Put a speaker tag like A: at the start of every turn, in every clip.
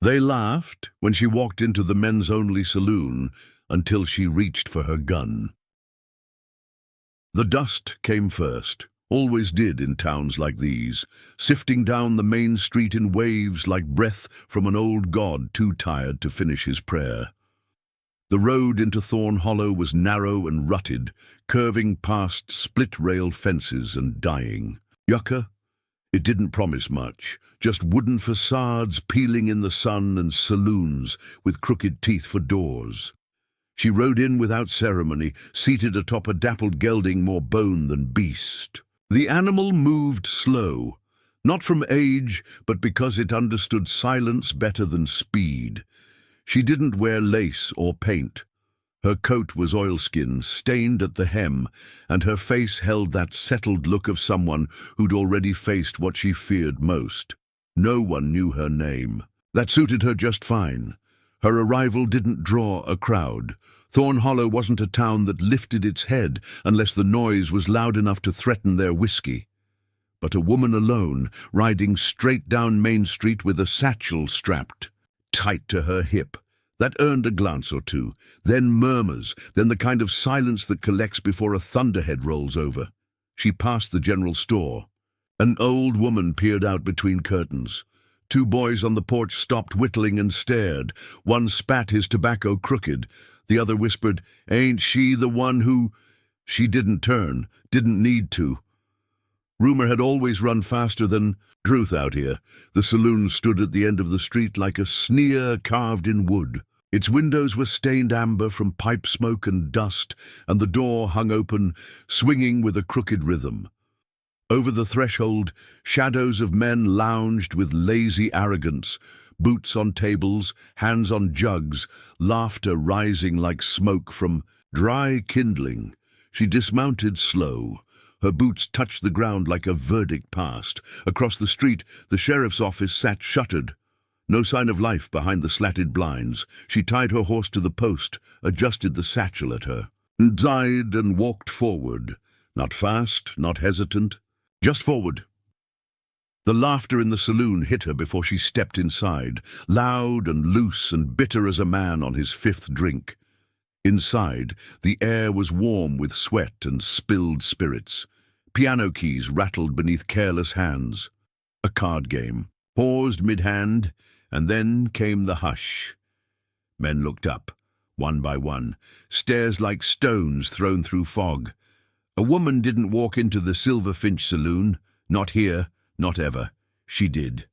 A: They laughed when she walked into the men's-only saloon until she reached for her gun. The dust came first, always did in towns like these, sifting down the main street in waves like breath from an old god too tired to finish his prayer. The road into Thorn Hollow was narrow and rutted, curving past split-rail fences and dying. Yucca? It didn't promise much, just wooden facades peeling in the sun and saloons with crooked teeth for doors. She rode in without ceremony, seated atop a dappled gelding more bone than beast. The animal moved slow, not from age, but because it understood silence better than speed. She didn't wear lace or paint. Her coat was oilskin, stained at the hem, and her face held that settled look of someone who'd already faced what she feared most. No one knew her name. That suited her just fine. Her arrival didn't draw a crowd. Thorn Hollow wasn't a town that lifted its head unless the noise was loud enough to threaten their whiskey. But a woman alone, riding straight down Main Street with a satchel strapped tight to her hip, that earned a glance or two, then murmurs, then the kind of silence that collects before a thunderhead rolls over. She passed the general store. An old woman peered out between curtains. Two boys on the porch stopped whittling and stared. One spat his tobacco crooked. The other whispered, "Ain't she the one who—" She didn't turn, didn't need to. Rumor had always run faster than truth out here. The saloon stood at the end of the street like a sneer carved in wood. Its windows were stained amber from pipe smoke and dust, and the door hung open, swinging with a crooked rhythm. Over the threshold, shadows of men lounged with lazy arrogance, boots on tables, hands on jugs, laughter rising like smoke from dry kindling. She dismounted slow. Her boots touched the ground like a verdict passed. Across the street, the sheriff's office sat shuttered. No sign of life behind the slatted blinds. She tied her horse to the post, adjusted the satchel at her, and sighed and walked forward. Not fast, not hesitant, just forward. The laughter in the saloon hit her before she stepped inside, loud and loose and bitter as a man on his fifth drink. Inside, the air was warm with sweat and spilled spirits. Piano keys rattled beneath careless hands. A card game paused mid-hand, and then came the hush. Men looked up, one by one, stares like stones thrown through fog. A woman didn't walk into the Silver Finch saloon. Not here, not ever. She did.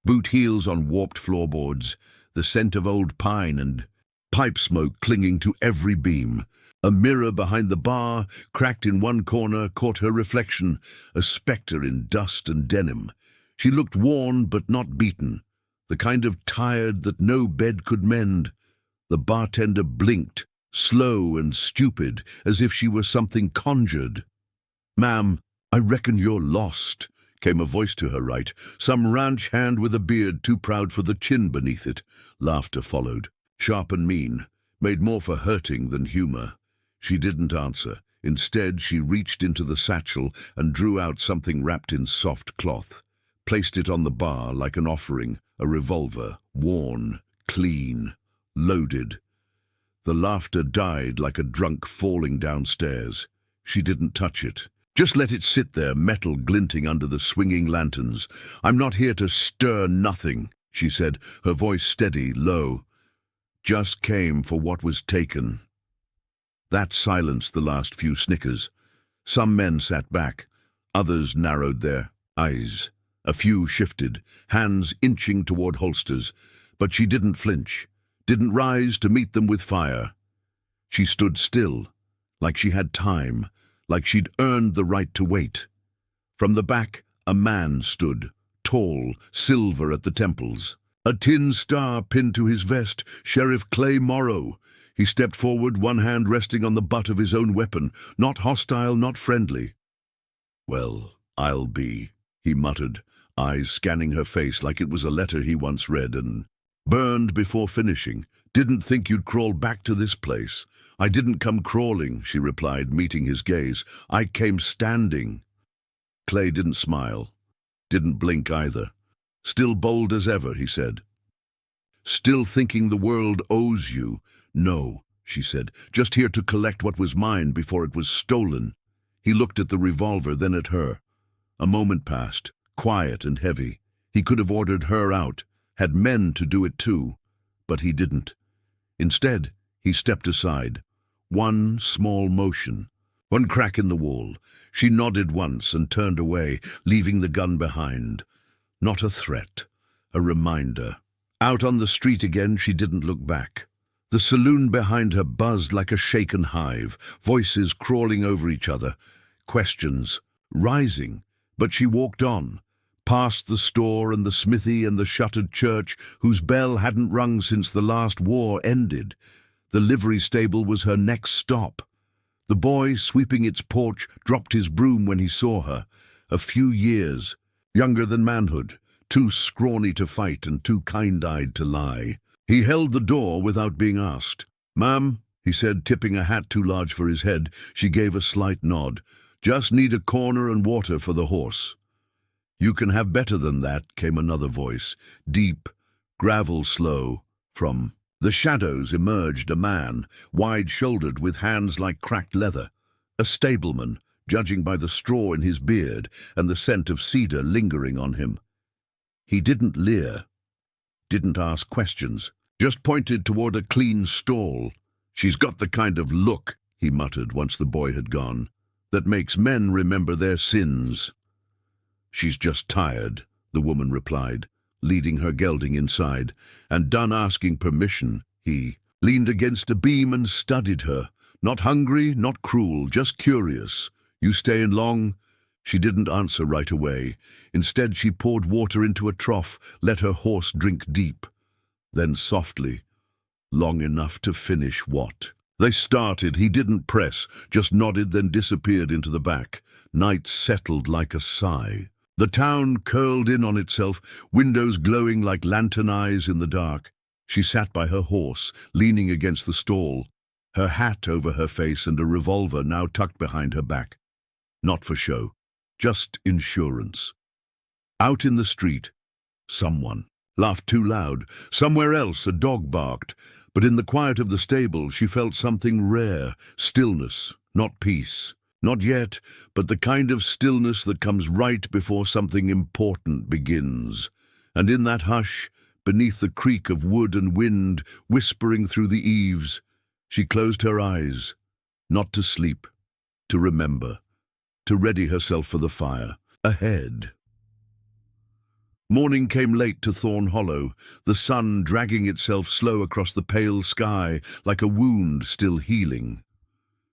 A: Boot heels on warped floorboards, the scent of old pine and pipe smoke clinging to every beam. A mirror behind the bar, cracked in one corner, caught her reflection, a spectre in dust and denim. She looked worn but not beaten, the kind of tired that no bed could mend. The bartender blinked, slow and stupid, as if she were something conjured. "Ma'am, I reckon you're lost," came a voice to her right, some ranch hand with a beard too proud for the chin beneath it. Laughter followed, sharp and mean, made more for hurting than humor. She didn't answer. Instead, she reached into the satchel and drew out something wrapped in soft cloth, placed it on the bar like an offering, a revolver, worn, clean, loaded. The laughter died like a drunk falling downstairs. She didn't touch it. Just let it sit there, metal glinting under the swinging lanterns. "I'm not here to stir nothing," she said, her voice steady, low. "Just came for what was taken." That silenced the last few snickers. Some men sat back. Others narrowed their eyes. A few shifted, hands inching toward holsters. But she didn't flinch, didn't rise to meet them with fire. She stood still, like she had time, like she'd earned the right to wait. From the back, a man stood, tall, silver at the temples. A tin star pinned to his vest, Sheriff Clay Morrow. He stepped forward, one hand resting on the butt of his own weapon, not hostile, not friendly. "Well, I'll be," he muttered, eyes scanning her face like it was a letter he once read and burned before finishing. "Didn't think you'd crawl back to this place." "I didn't come crawling," she replied, meeting his gaze. "I came standing." Clay didn't smile, didn't blink either. "Still bold as ever," he said. Still thinking the world owes you? No, she said, just here to collect what was mine before it was stolen. He looked at the revolver, then at her. A moment passed, quiet and heavy. He could have ordered her out, had men to do it too, but he didn't. Instead, he stepped aside. One small motion, one crack in the wall. She nodded once and turned away, leaving the gun behind. Not a threat, a reminder. Out on the street again, she didn't look back. The saloon behind her buzzed like a shaken hive, voices crawling over each other, questions rising, but she walked on, past the store and the smithy and the shuttered church whose bell hadn't rung since the last war ended. The livery stable was her next stop. The boy, sweeping its porch, dropped his broom when he saw her. A few years, younger than manhood, too scrawny to fight and too kind-eyed to lie. He held the door without being asked. "Ma'am," he said, tipping a hat too large for his head. She gave a slight nod. "Just need a corner and water for the horse." "You can have better than that," came another voice, deep, gravel-slow. From the shadows emerged a man, wide-shouldered with hands like cracked leather. A stableman, judging by the straw in his beard and the scent of cedar lingering on him. He didn't leer, didn't ask questions, just pointed toward a clean stall. "She's got the kind of look," he muttered once the boy had gone, "that makes men remember their sins." "She's just tired," the woman replied, leading her gelding inside, and done asking permission, he leaned against a beam and studied her. Not hungry, not cruel, just curious. "You stayin' long?" She didn't answer right away. Instead, she poured water into a trough, let her horse drink deep. Then softly, "Long enough to finish what?" They started. He didn't press, just nodded, then disappeared into the back. Night settled like a sigh. The town curled in on itself, windows glowing like lantern eyes in the dark. She sat by her horse, leaning against the stall, her hat over her face and a revolver now tucked behind her back. Not for show, just insurance. Out in the street, someone laughed too loud. Somewhere else, a dog barked. But in the quiet of the stable, she felt something rare, stillness, not peace. Not yet, but the kind of stillness that comes right before something important begins. And in that hush, beneath the creak of wood and wind whispering through the eaves, she closed her eyes, not to sleep, to remember, to ready herself for the fire ahead. Morning came late to Thorn Hollow, the sun dragging itself slow across the pale sky like a wound still healing.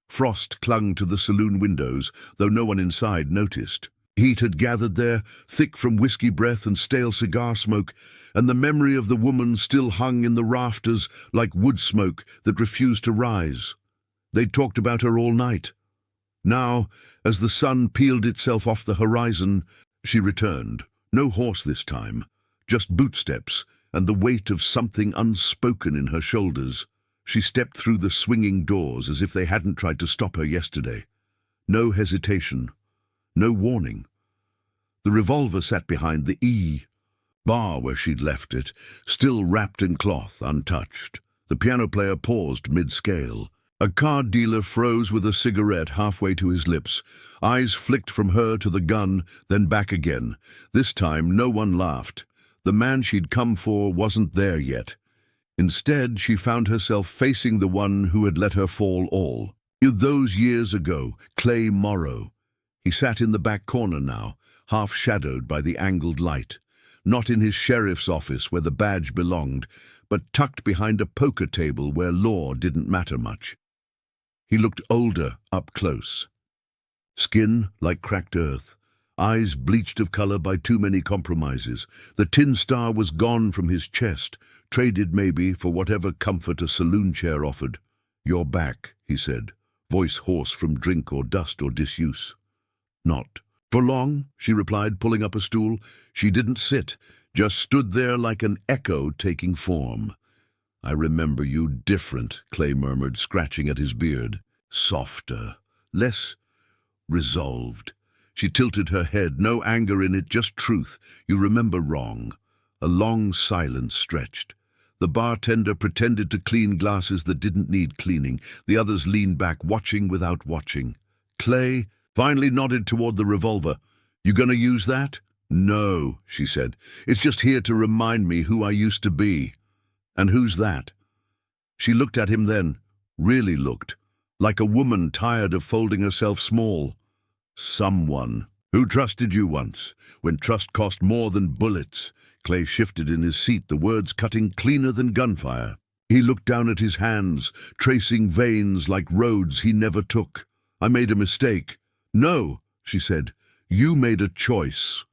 A: Frost clung to the saloon windows, though no one inside noticed. Heat had gathered there, thick from whiskey breath and stale cigar smoke, and the memory of the woman still hung in the rafters like wood smoke that refused to rise. They'd talked about her all night. Now, as the sun peeled itself off the horizon, she returned. No horse this time, just bootsteps and the weight of something unspoken in her shoulders. She stepped through the swinging doors as if they hadn't tried to stop her yesterday. No hesitation, no warning. The revolver sat behind the bar where she'd left it, still wrapped in cloth, untouched. The piano player paused mid-scale. A card dealer froze with a cigarette halfway to his lips. Eyes flicked from her to the gun, then back again. This time no one laughed. The man she'd come for wasn't there yet. Instead, she found herself facing the one who had let her fall all. Those years ago, Clay Morrow. He sat in the back corner now, half shadowed by the angled light. Not in his sheriff's office where the badge belonged, but tucked behind a poker table where law didn't matter much. He looked older up close. Skin like cracked earth, eyes bleached of color by too many compromises. The tin star was gone from his chest, traded maybe for whatever comfort a saloon chair offered. "You're back," he said, voice hoarse from drink or dust or disuse. "Not for long," she replied, pulling up a stool. She didn't sit, just stood there like an echo taking form. "I remember you different," Clay murmured, scratching at his beard. "Softer, less resolved." She tilted her head, no anger in it, just truth. "You remember wrong." A long silence stretched. The bartender pretended to clean glasses that didn't need cleaning. The others leaned back, watching without watching. Clay finally nodded toward the revolver. "You gonna use that?" "No," she said. "It's just here to remind me who I used to be." "And who's that?" She looked at him then, really looked, like a woman tired of folding herself small. "Someone who trusted you once, when trust cost more than bullets." Clay shifted in his seat, the words cutting cleaner than gunfire. He looked down at his hands, tracing veins like roads he never took. "I made a mistake." "No," she said. "You made a choice."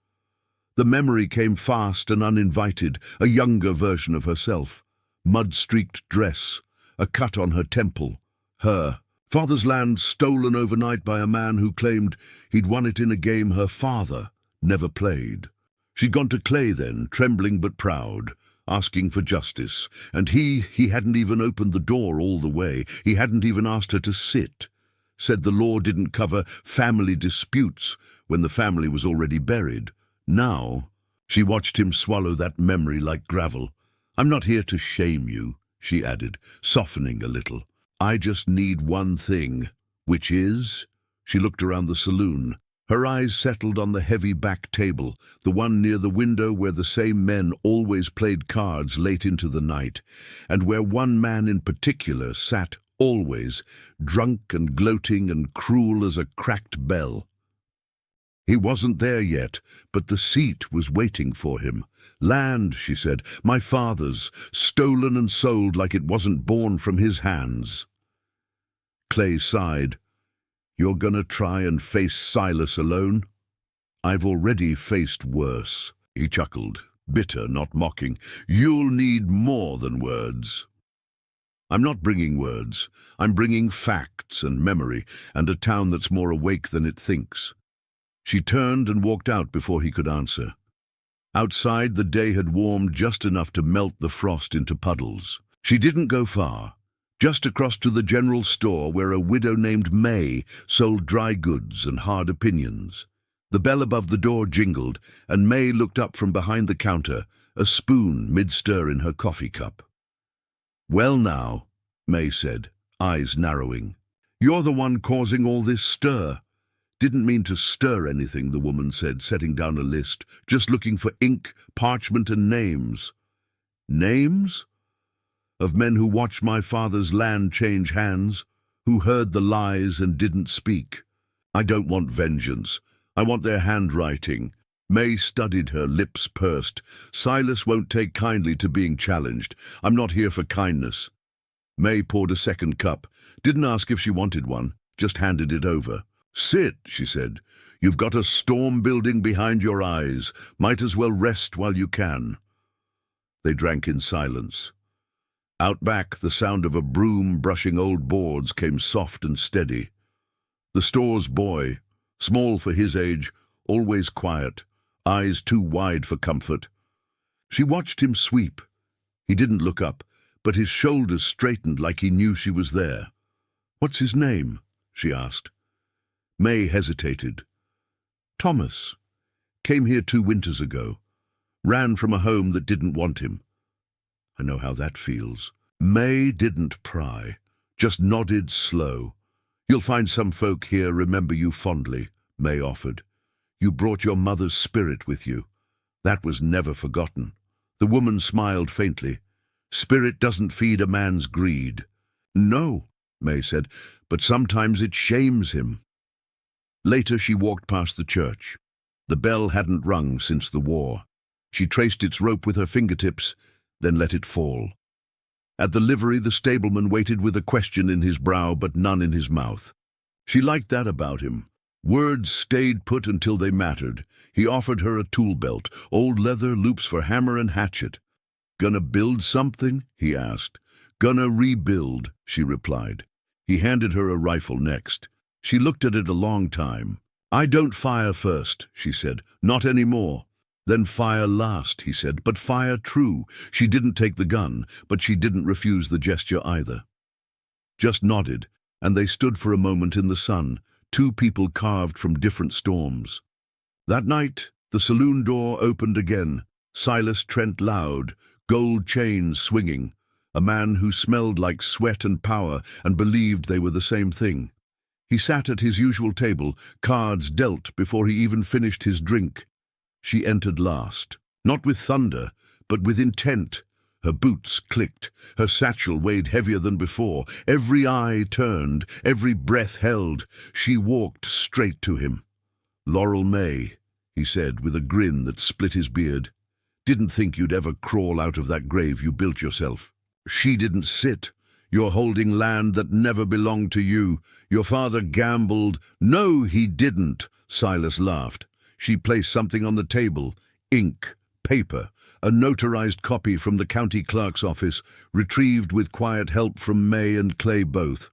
A: The memory came fast and uninvited, a younger version of herself. Mud-streaked dress, a cut on her temple. Her father's land stolen overnight by a man who claimed he'd won it in a game her father never played. She'd gone to Clay then, trembling but proud, asking for justice. And he hadn't even opened the door all the way. He hadn't even asked her to sit. Said the law didn't cover family disputes when the family was already buried. Now, she watched him swallow that memory like gravel. "I'm not here to shame you," she added, softening a little. "I just need one thing." "Which is?" She looked around the saloon. Her eyes settled on the heavy back table, the one near the window where the same men always played cards late into the night, and where one man in particular sat always, drunk and gloating and cruel as a cracked bell. He wasn't there yet, but the seat was waiting for him. "Land," she said, "my father's, stolen and sold like it wasn't born from his hands." Clay sighed. "You're gonna try and face Silas alone?" "I've already faced worse," he chuckled, bitter, not mocking. "You'll need more than words." "I'm not bringing words. I'm bringing facts and memory, and a town that's more awake than it thinks." She turned and walked out before he could answer. Outside, the day had warmed just enough to melt the frost into puddles. She didn't go far. Just across to the general store where a widow named May sold dry goods and hard opinions. The bell above the door jingled, and May looked up from behind the counter, a spoon mid-stir in her coffee cup. "Well now," May said, eyes narrowing. "You're the one causing all this stir." "Didn't mean to stir anything," the woman said, setting down a list. "Just looking for ink, parchment, and names." "Names?" "Of men who watched my father's land change hands, who heard the lies and didn't speak. I don't want vengeance. I want their handwriting." May studied her, lips pursed. "Silas won't take kindly to being challenged. I'm not here for kindness." May poured a second cup. Didn't ask if she wanted one, just handed it over. "Sit," she said. "You've got a storm building behind your eyes. Might as well rest while you can." They drank in silence. Out back, the sound of a broom brushing old boards came soft and steady. The store's boy, small for his age, always quiet, eyes too wide for comfort. She watched him sweep. He didn't look up, but his shoulders straightened like he knew she was there. "What's his name?" she asked. May hesitated. "Thomas. Came here 2 winters ago. Ran from a home that didn't want him. I know how that feels." May didn't pry, just nodded slow. "You'll find some folk here remember you fondly," May offered. "You brought your mother's spirit with you. That was never forgotten." The woman smiled faintly. "Spirit doesn't feed a man's greed." "No," May said, "but sometimes it shames him." Later she walked past the church. The bell hadn't rung since the war. She traced its rope with her fingertips, then let it fall. At the livery, the stableman waited with a question in his brow but none in his mouth. She liked that about him. Words stayed put until they mattered. He offered her a tool belt, old leather, loops for hammer and hatchet. "Gonna build something?" he asked. "Gonna rebuild," she replied. He handed her a rifle next. She looked at it a long time. "I don't fire first," she said. "Not anymore." "Then fire last," he said, "but fire true." She didn't take the gun, but she didn't refuse the gesture either. Just nodded, and they stood for a moment in the sun, 2 people carved from different storms. That night, the saloon door opened again. Silas Trent loud, gold chains swinging, a man who smelled like sweat and power and believed they were the same thing. He sat at his usual table, cards dealt before he even finished his drink. She entered last, not with thunder, but with intent. Her boots clicked, her satchel weighed heavier than before. Every eye turned, every breath held. She walked straight to him. "Laurel May," he said with a grin that split his beard. "Didn't think you'd ever crawl out of that grave you built yourself. She didn't sit. You're holding land that never belonged to you. Your father gambled." "No, he didn't," Silas laughed. She placed something on the table, ink, paper, a notarized copy from the county clerk's office, retrieved with quiet help from May and Clay both.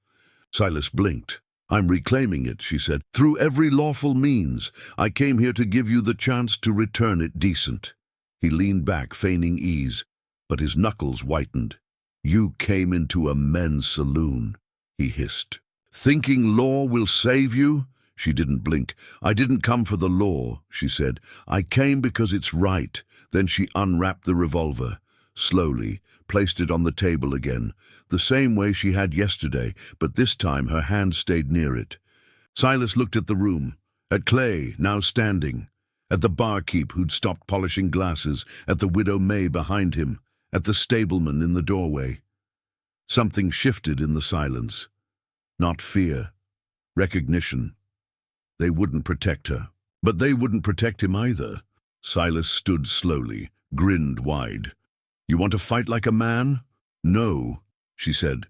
A: Silas blinked. "I'm reclaiming it," she said, "through every lawful means. I came here to give you the chance to return it decent." He leaned back, feigning ease, but his knuckles whitened. "You came into a men's saloon," he hissed. "Thinking law will save you?" She didn't blink. "I didn't come for the law," she said. "I came because it's right." Then she unwrapped the revolver, slowly, placed it on the table again, the same way she had yesterday, but this time her hand stayed near it. Silas looked at the room, at Clay, now standing, at the barkeep who'd stopped polishing glasses, at the widow May behind him, at the stableman in the doorway. Something shifted in the silence. Not fear, recognition. They wouldn't protect her, but they wouldn't protect him either. Silas stood slowly, grinned wide. "You want to fight like a man?" "No," she said.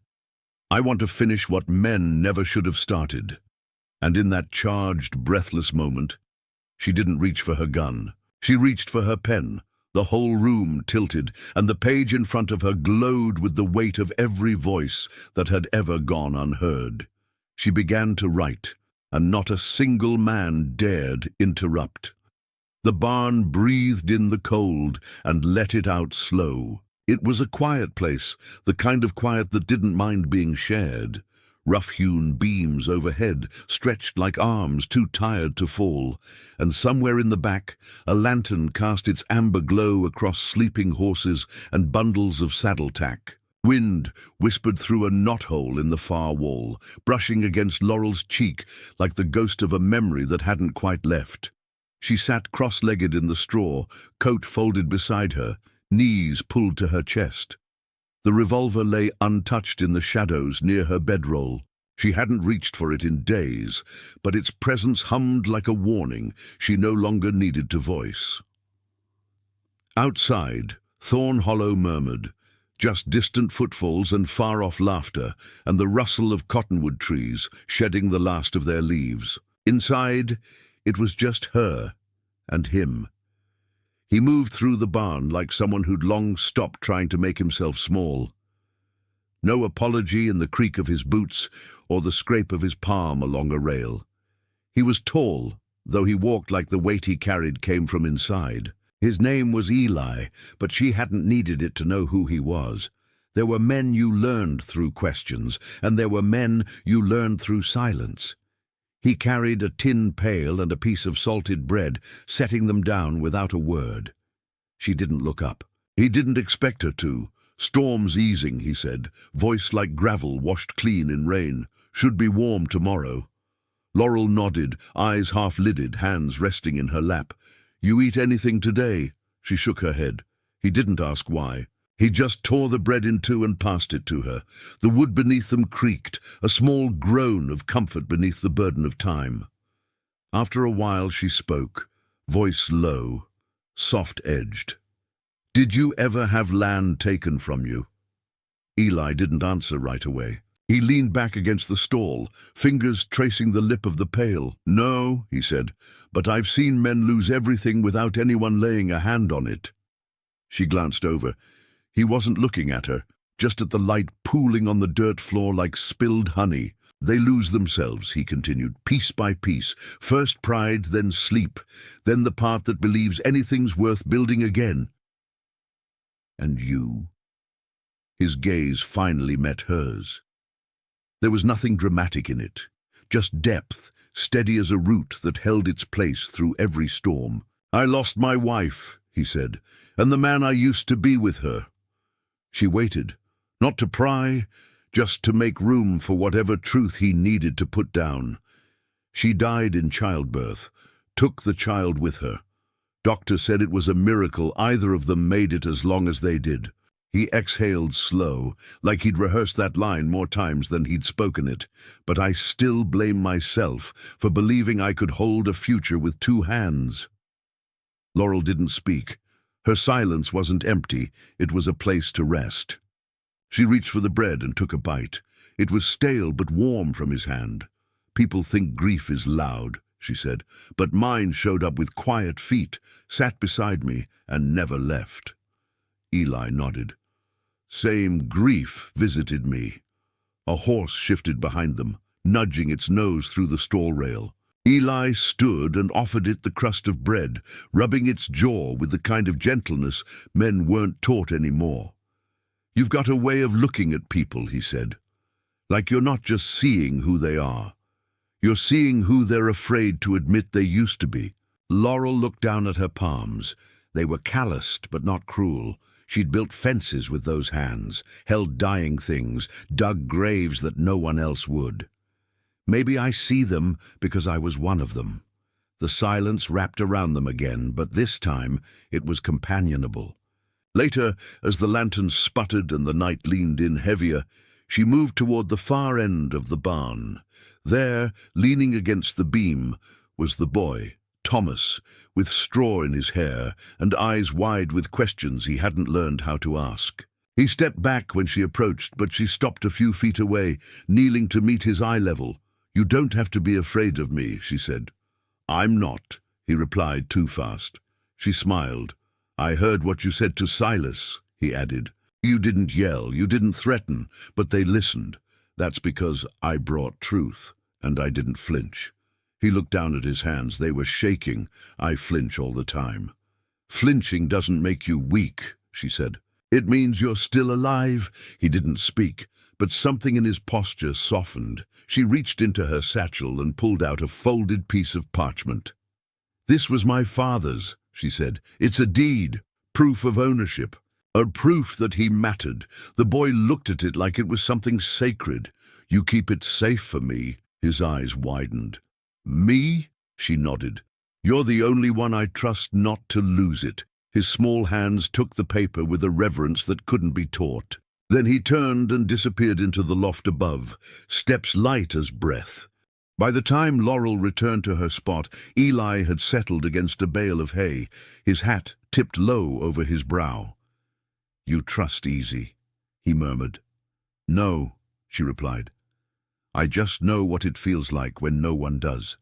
A: "I want to finish what men never should have started." And in that charged, breathless moment, she didn't reach for her gun. She reached for her pen. The whole room tilted, and the page in front of her glowed with the weight of every voice that had ever gone unheard. She began to write, and not a single man dared interrupt. The barn breathed in the cold and let it out slow. It was a quiet place, the kind of quiet that didn't mind being shared. Rough-hewn beams overhead, stretched like arms too tired to fall, and somewhere in the back, a lantern cast its amber glow across sleeping horses and bundles of saddle tack. Wind whispered through a knothole in the far wall, brushing against Laurel's cheek like the ghost of a memory that hadn't quite left. She sat cross-legged in the straw, coat folded beside her, knees pulled to her chest. The revolver lay untouched in the shadows near her bedroll. She hadn't reached for it in days, but its presence hummed like a warning she no longer needed to voice. Outside, Thorn Hollow murmured, just distant footfalls and far-off laughter, and the rustle of cottonwood trees shedding the last of their leaves. Inside, it was just her and him. He moved through the barn like someone who'd long stopped trying to make himself small. No apology in the creak of his boots or the scrape of his palm along a rail. He was tall, though he walked like the weight he carried came from inside. His name was Eli, but she hadn't needed it to know who he was. There were men you learned through questions, and there were men you learned through silence. He carried a tin pail and a piece of salted bread, setting them down without a word. She didn't look up. He didn't expect her to. "Storm's easing," he said, voice like gravel washed clean in rain. "Should be warm tomorrow." Laurel nodded, eyes half-lidded, hands resting in her lap. "You eat anything today?" She shook her head. He didn't ask why. He just tore the bread in two and passed it to her. The wood beneath them creaked, a small groan of comfort beneath the burden of time. After a while she spoke, voice low, soft-edged. "Did you ever have land taken from you?" Eli didn't answer right away. He leaned back against the stall, fingers tracing the lip of the pail. "No," he said, "but I've seen men lose everything without anyone laying a hand on it." She glanced over. He wasn't looking at her, just at the light pooling on the dirt floor like spilled honey. "They lose themselves," he continued, "piece by piece. First pride, then sleep, then the part that believes anything's worth building again." "And you?" His gaze finally met hers. There was nothing dramatic in it, just depth, steady as a root that held its place through every storm. "I lost my wife," he said, "and the man I used to be with her. She waited, not to pry, just to make room for whatever truth he needed to put down. She died in childbirth, took the child with her. Doctor said it was a miracle either of them made it as long as they did. He exhaled slow, like he'd rehearsed that line more times than he'd spoken it. But I still blame myself for believing I could hold a future with two hands. Laurel didn't speak. Her silence wasn't empty, it was a place to rest. She reached for the bread and took a bite. It was stale but warm from his hand. "People think grief is loud," she said, "but mine showed up with quiet feet, sat beside me, and never left." Eli nodded. "Same grief visited me." A horse shifted behind them, nudging its nose through the stall rail. Eli stood and offered it the crust of bread, rubbing its jaw with the kind of gentleness men weren't taught anymore. "You've got a way of looking at people," he said, "like you're not just seeing who they are. You're seeing who they're afraid to admit they used to be." Laurel looked down at her palms. They were calloused but not cruel. She'd built fences with those hands, held dying things, dug graves that no one else would. "Maybe I see them because I was one of them." The silence wrapped around them again, but this time it was companionable. Later, as the lanterns sputtered and the night leaned in heavier, she moved toward the far end of the barn. There, leaning against the beam, was the boy, Thomas, with straw in his hair and eyes wide with questions he hadn't learned how to ask. He stepped back when she approached, but she stopped a few feet away, kneeling to meet his eye level. "You don't have to be afraid of me," she said. "I'm not," he replied too fast. She smiled. "I heard what you said to Silas," he added. "You didn't yell, you didn't threaten, but they listened. That's because I brought truth, and I didn't flinch." He looked down at his hands. They were shaking. "I flinch all the time." "Flinching doesn't make you weak," she said. "It means you're still alive." He didn't speak, but something in his posture softened. She reached into her satchel and pulled out a folded piece of parchment. "This was my father's," she said. "It's a deed, proof of ownership, a proof that he mattered." The boy looked at it like it was something sacred. "You keep it safe for me." His eyes widened. "Me?" She nodded. "You're the only one I trust not to lose it." His small hands took the paper with a reverence that couldn't be taught. Then he turned and disappeared into the loft above, steps light as breath. By the time Laurel returned to her spot, Eli had settled against a bale of hay, his hat tipped low over his brow. "You trust easy," he murmured. "No," she replied. "I just know what it feels like when no one does."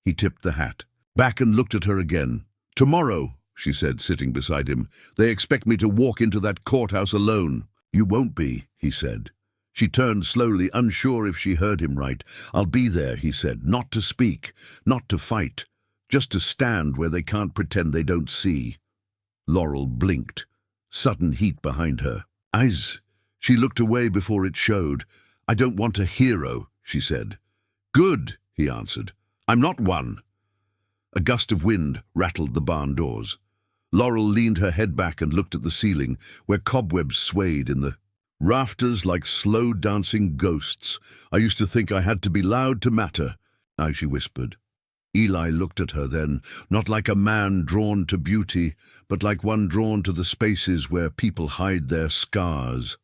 A: He tipped the hat, back and looked at her again. "Tomorrow," she said, sitting beside him, "they expect me to walk into that courthouse alone." "You won't be," he said. She turned slowly, unsure if she heard him right. "I'll be there," he said, "not to speak, not to fight, just to stand where they can't pretend they don't see." Laurel blinked, sudden heat behind her eyes. She looked away before it showed. "I don't want a hero," she said. "Good," he answered. "I'm not one." A gust of wind rattled the barn doors. Laurel leaned her head back and looked at the ceiling, where cobwebs swayed in the rafters like slow dancing ghosts. "I used to think I had to be loud to matter," she whispered. Eli looked at her then, not like a man drawn to beauty, but like one drawn to the spaces where people hide their scars.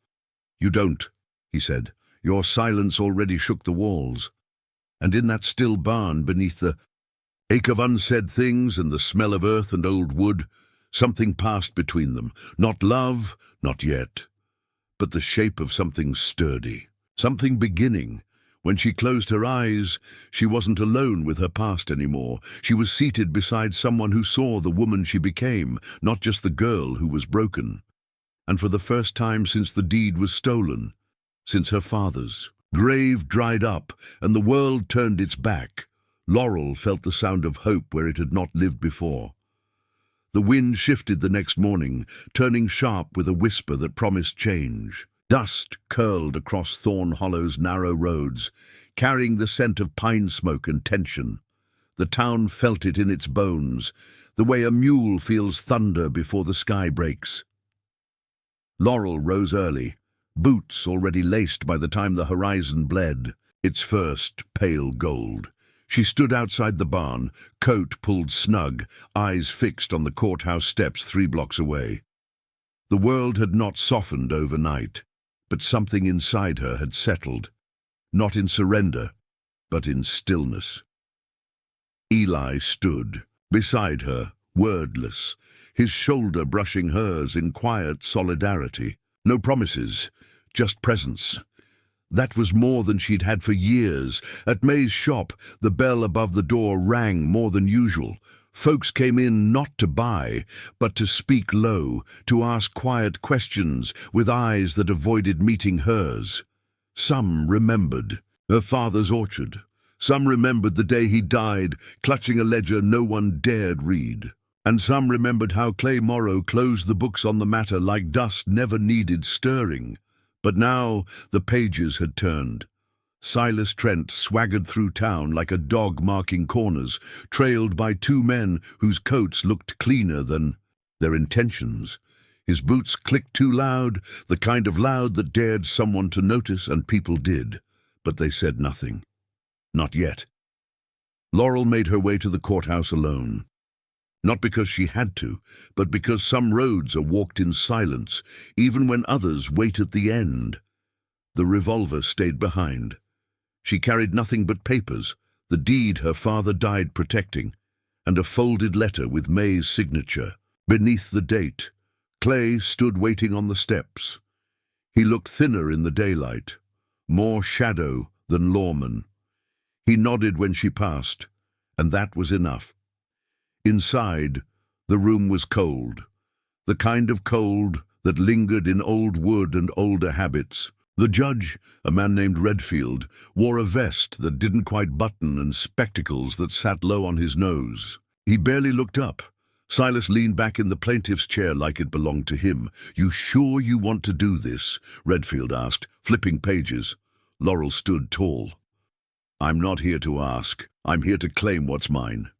A: "You don't," he said. "Your silence already shook the walls." And in that still barn, beneath the ache of unsaid things and the smell of earth and old wood, something passed between them. Not love, not yet, but the shape of something sturdy, something beginning. When she closed her eyes, she wasn't alone with her past anymore. She was seated beside someone who saw the woman she became, not just the girl who was broken. And for the first time since the deed was stolen, since her father's grave dried up and the world turned its back, Laurel felt the sound of hope where it had not lived before. The wind shifted the next morning, turning sharp with a whisper that promised change. Dust curled across Thorn Hollow's narrow roads, carrying the scent of pine smoke and tension. The town felt it in its bones, the way a mule feels thunder before the sky breaks. Laurel rose early, boots already laced by the time the horizon bled its first pale gold. She stood outside the barn, coat pulled snug, eyes fixed on the courthouse steps 3 blocks away. The world had not softened overnight, but something inside her had settled, not in surrender, but in stillness. Eli stood beside her, wordless, his shoulder brushing hers in quiet solidarity. No promises, just presence. That was more than she'd had for years. At May's shop, the bell above the door rang more than usual. Folks came in not to buy, but to speak low, to ask quiet questions with eyes that avoided meeting hers. Some remembered her father's orchard. Some remembered the day he died, clutching a ledger no one dared read. And some remembered how Clay Morrow closed the books on the matter like dust never needed stirring. But now the pages had turned. Silas Trent swaggered through town like a dog marking corners, trailed by 2 men whose coats looked cleaner than their intentions. His boots clicked too loud, the kind of loud that dared someone to notice, and people did. But they said nothing. Not yet. Laurel made her way to the courthouse alone. Not because she had to, but because some roads are walked in silence, even when others wait at the end. The revolver stayed behind. She carried nothing but papers, the deed her father died protecting, and a folded letter with May's signature. Beneath the date, Clay stood waiting on the steps. He looked thinner in the daylight, more shadow than lawman. He nodded when she passed, and that was enough. Inside, the room was cold, the kind of cold that lingered in old wood and older habits. The judge, a man named Redfield, wore a vest that didn't quite button and spectacles that sat low on his nose. He barely looked up. Silas leaned back in the plaintiff's chair like it belonged to him. "You sure you want to do this?" Redfield asked, flipping pages. Laurel stood tall. "I'm not here to ask. I'm here to claim what's mine."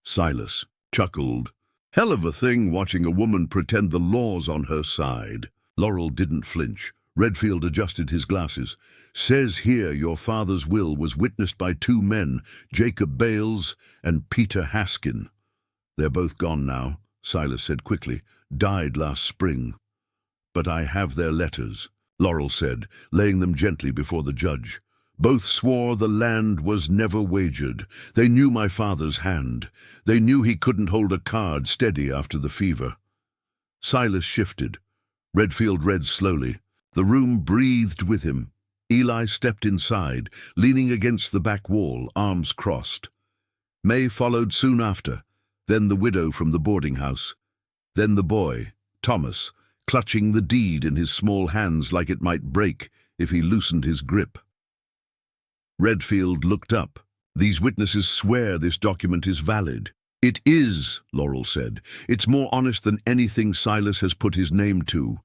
A: Silas chuckled. "Hell of a thing watching a woman pretend the law's on her side." Laurel didn't flinch. Redfield adjusted his glasses. "Says here your father's will was witnessed by 2 men, Jacob Bales and Peter Haskin." "They're both gone now," Silas said quickly. "Died last spring." "But I have their letters," Laurel said, laying them gently before the judge. "Both swore the land was never wagered. They knew my father's hand. They knew he couldn't hold a card steady after the fever." Silas shifted. Redfield read slowly. The room breathed with him. Eli stepped inside, leaning against the back wall, arms crossed. May followed soon after, then the widow from the boarding house, then the boy, Thomas, clutching the deed in his small hands like it might break if he loosened his grip. Redfield looked up. "These witnesses swear this document is valid." "It is," Laurel said. "It's more honest than anything Silas has put his name to."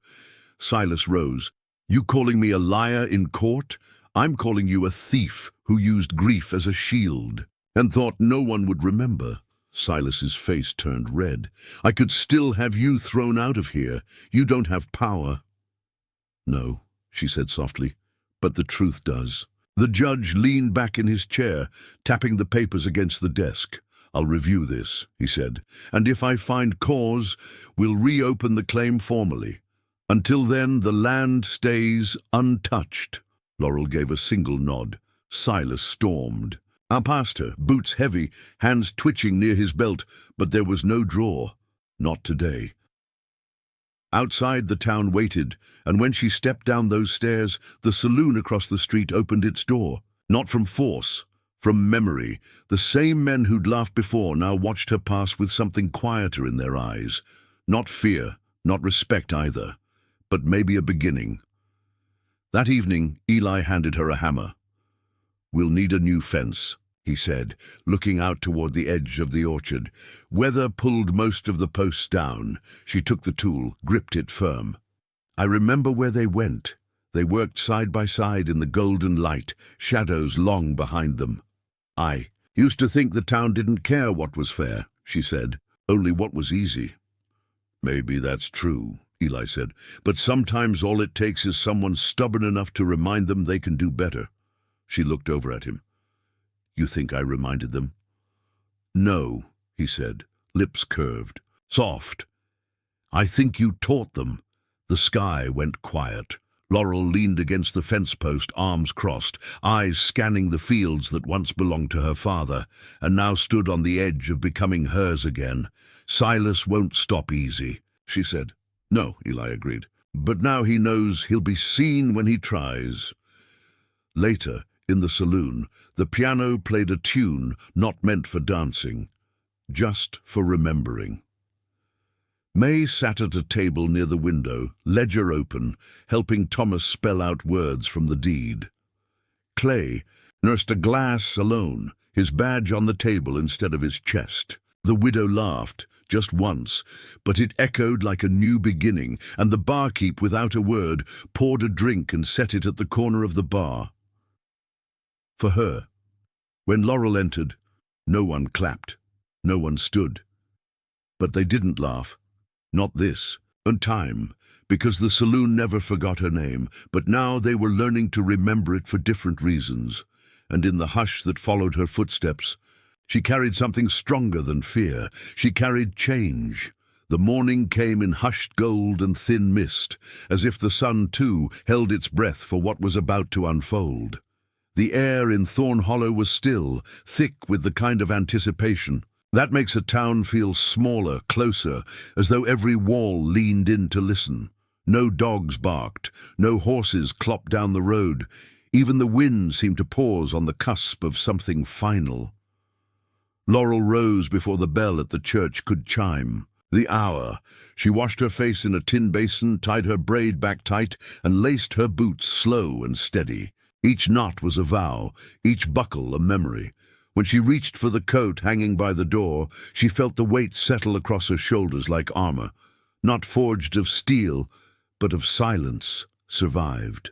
A: Silas rose. "You calling me a liar in court? I'm calling you a thief who used grief as a shield and thought no one would remember." Silas's face turned red. "I could still have you thrown out of here. You don't have power." "No," she said softly, "but the truth does." The judge leaned back in his chair, tapping the papers against the desk. "I'll review this," he said, "and if I find cause, we'll reopen the claim formally. Until then, the land stays untouched." Laurel gave a single nod. Silas stormed. I passed her, boots heavy, hands twitching near his belt, but there was no draw. Not today. Outside, the town waited, and when she stepped down those stairs, the saloon across the street opened its door. Not from force, from memory. The same men who'd laughed before now watched her pass with something quieter in their eyes. Not fear, not respect either, but maybe a beginning. That evening, Eli handed her a hammer. "We'll need a new fence," he said, looking out toward the edge of the orchard. Weather pulled most of the posts down. She took the tool, gripped it firm. "I remember where they went." They worked side by side in the golden light, shadows long behind them. "I used to think the town didn't care what was fair," she said, "only what was easy." "Maybe that's true," Eli said, but sometimes all it takes is someone stubborn enough to remind them they can do better. She looked over at him. You think I reminded them? No, he said, lips curved, soft. I think you taught them. The sky went quiet. Laurel leaned against the fence post, arms crossed, eyes scanning the fields that once belonged to her father, and now stood on the edge of becoming hers again. Silas won't stop easy, she said. No, Eli agreed. But now he knows he'll be seen when he tries. Later, in the saloon, the piano played a tune not meant for dancing, just for remembering. May sat at a table near the window, ledger open, helping Thomas spell out words from the deed. Clay nursed a glass alone, his badge on the table instead of his chest. The widow laughed, just once, but it echoed like a new beginning, and the barkeep, without a word, poured a drink and set it at the corner of the bar. For her. When Laurel entered, no one clapped, no one stood. But they didn't laugh. Not this, and time, because the saloon never forgot her name, but now they were learning to remember it for different reasons, and in the hush that followed her footsteps, she carried something stronger than fear. She carried change. The morning came in hushed gold and thin mist, as if the sun, too, held its breath for what was about to unfold. The air in Thorn Hollow was still, thick with the kind of anticipation that makes a town feel smaller, closer, as though every wall leaned in to listen. No dogs barked, no horses clopped down the road. Even the wind seemed to pause on the cusp of something final. Laurel rose before the bell at the church could chime. The hour. She washed her face in a tin basin, tied her braid back tight, and laced her boots slow and steady. Each knot was a vow, each buckle a memory. When she reached for the coat hanging by the door, she felt the weight settle across her shoulders like armor, not forged of steel, but of silence, survived.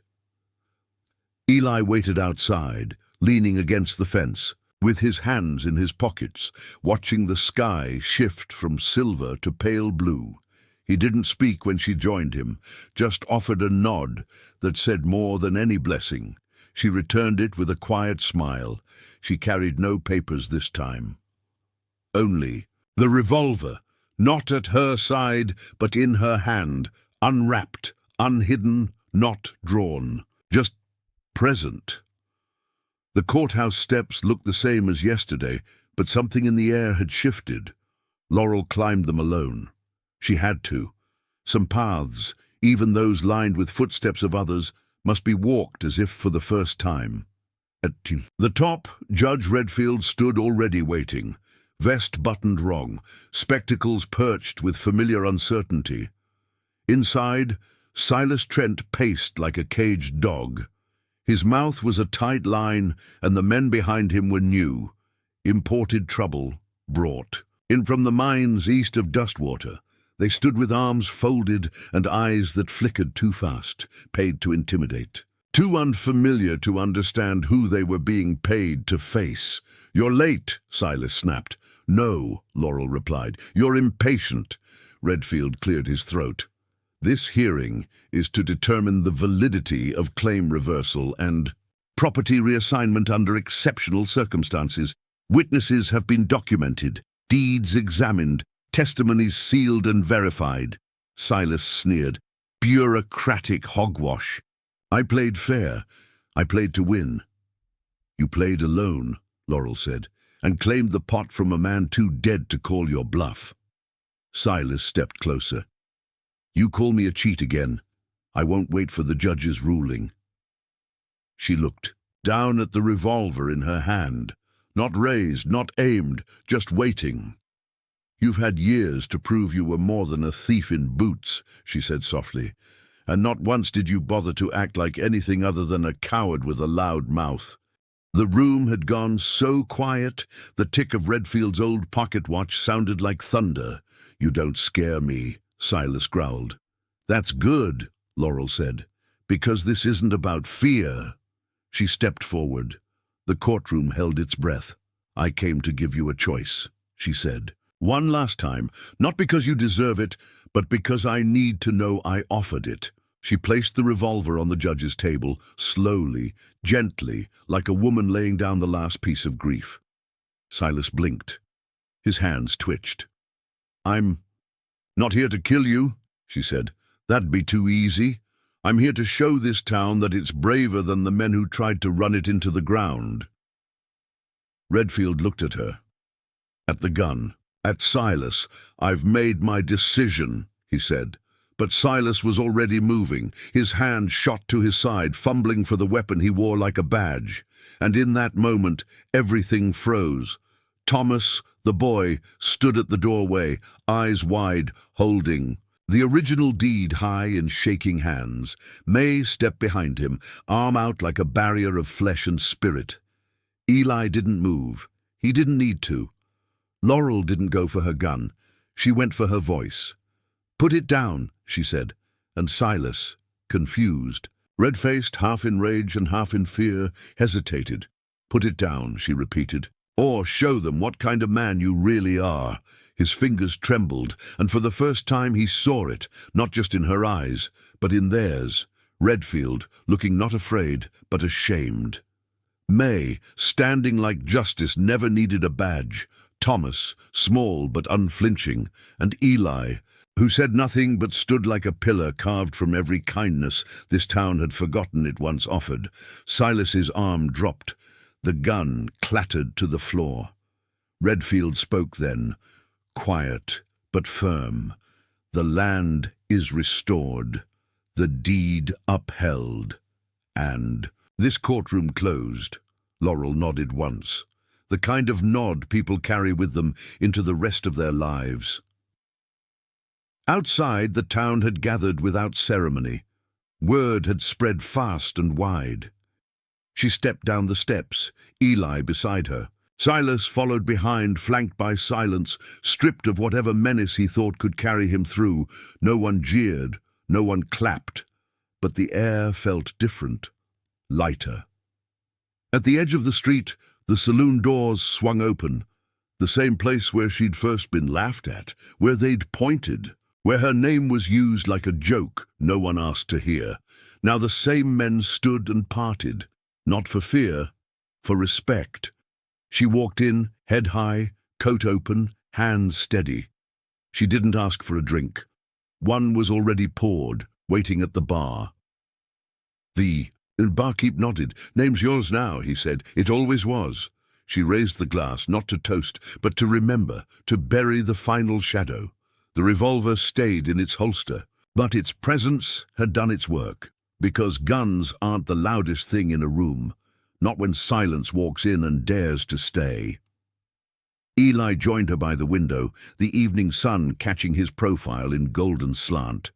A: Eli waited outside, leaning against the fence, with his hands in his pockets, watching the sky shift from silver to pale blue. He didn't speak when she joined him, just offered a nod that said more than any blessing. She returned it with a quiet smile. She carried no papers this time. Only the revolver, not at her side, but in her hand, unwrapped, unhidden, not drawn, just present. The courthouse steps looked the same as yesterday, but something in the air had shifted. Laurel climbed them alone. She had to. Some paths, even those lined with footsteps of others, must be walked as if for the first time. At the top, Judge Redfield stood already waiting, vest buttoned wrong, spectacles perched with familiar uncertainty. Inside, Silas Trent paced like a caged dog. His mouth was a tight line, and the men behind him were new. Imported trouble, brought in from the mines east of Dustwater. They stood with arms folded and eyes that flickered too fast, paid to intimidate. Too unfamiliar to understand who they were being paid to face. "You're late," Silas snapped. "No," Laurel replied. "You're impatient." Redfield cleared his throat. "This hearing is to determine the validity of claim reversal and property reassignment under exceptional circumstances. Witnesses have been documented, deeds examined, testimonies sealed and verified." Silas sneered. "Bureaucratic hogwash." "I played fair. I played to win." "You played alone," Laurel said, "and claimed the pot from a man too dead to call your bluff." Silas stepped closer. "You call me a cheat again. I won't wait for the judge's ruling." She looked down at the revolver in her hand, not raised, not aimed, just waiting. "You've had years to prove you were more than a thief in boots," she said softly, "and not once did you bother to act like anything other than a coward with a loud mouth." The room had gone so quiet, the tick of Redfield's old pocket watch sounded like thunder. "You don't scare me," Silas growled. "That's good," Laurel said, "because this isn't about fear." She stepped forward. The courtroom held its breath. "I came to give you a choice," she said. One last time, not because you deserve it, but because I need to know I offered it." She placed the revolver on the judge's table, slowly, gently, like a woman laying down the last piece of grief. Silas blinked. His hands twitched. "I'm not here to kill you," she said. "That'd be too easy. I'm here to show this town that it's braver than the men who tried to run it into the ground." Redfield looked at her, at the gun, at Silas. "I've made my decision," he said. But Silas was already moving, his hand shot to his side, fumbling for the weapon he wore like a badge. And in that moment, everything froze. Thomas, the boy, stood at the doorway, eyes wide, holding the original deed high in shaking hands. May stepped behind him, arm out like a barrier of flesh and spirit. Eli didn't move. He didn't need to. Laurel didn't go for her gun. She went for her voice. "Put it down," she said, and Silas, confused, red-faced, half in rage and half in fear, hesitated. "Put it down," she repeated, "or show them what kind of man you really are." His fingers trembled, and for the first time he saw it, not just in her eyes, but in theirs. Redfield, looking not afraid, but ashamed. May, standing like justice, never needed a badge. Thomas, small but unflinching, and Eli, who said nothing but stood like a pillar carved from every kindness this town had forgotten it once offered. Silas's arm dropped. The gun clattered to the floor. Redfield spoke then, quiet but firm. "The land is restored, the deed upheld, and—" This courtroom closed. Laurel nodded once, the kind of nod people carry with them into the rest of their lives. Outside, the town had gathered without ceremony. Word had spread fast and wide. She stepped down the steps, Eli beside her. Silas followed behind, flanked by silence, stripped of whatever menace he thought could carry him through. No one jeered, no one clapped, but the air felt different, lighter. At the edge of the street, the saloon doors swung open, the same place where she'd first been laughed at, where they'd pointed, where her name was used like a joke no one asked to hear. Now the same men stood and parted, not for fear, for respect. She walked in, head high, coat open, hands steady. She didn't ask for a drink. One was already poured, waiting at the bar. The barkeep nodded. "Name's yours now," he said. "It always was." She raised the glass, not to toast, but to remember, to bury the final shadow. The revolver stayed in its holster, but its presence had done its work, because guns aren't the loudest thing in a room, not when silence walks in and dares to stay. Eli joined her by the window, the evening sun catching his profile in golden slant.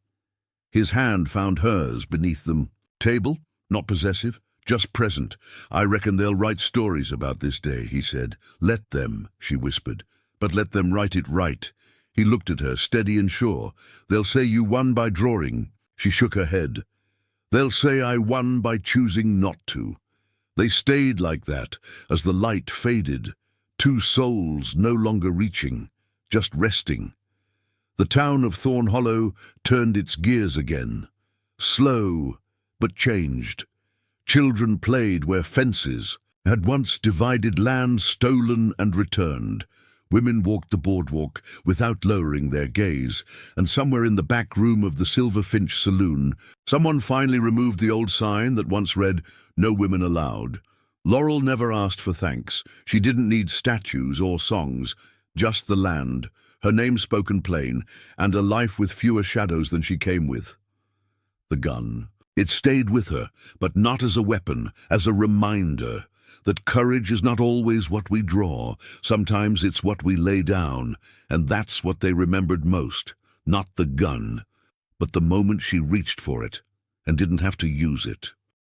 A: His hand found hers beneath them. "Table? Not possessive, just present. I reckon they'll write stories about this day," he said. "Let them," she whispered, "but let them write it right." He looked at her, steady and sure. "They'll say you won by drawing." She shook her head. "They'll say I won by choosing not to." They stayed like that as the light faded, two souls no longer reaching, just resting. The town of Thorn Hollow turned its gears again, slow but changed. Children played where fences had once divided land stolen and returned. Women walked the boardwalk without lowering their gaze, and somewhere in the back room of the Silver Finch Saloon, someone finally removed the old sign that once read, "No women allowed." Laurel never asked for thanks. She didn't need statues or songs, just the land, her name spoken plain, and a life with fewer shadows than she came with. The gun. It stayed with her, but not as a weapon, as a reminder that courage is not always what we draw. Sometimes it's what we lay down, and that's what they remembered most. Not the gun, but the moment she reached for it and didn't have to use it.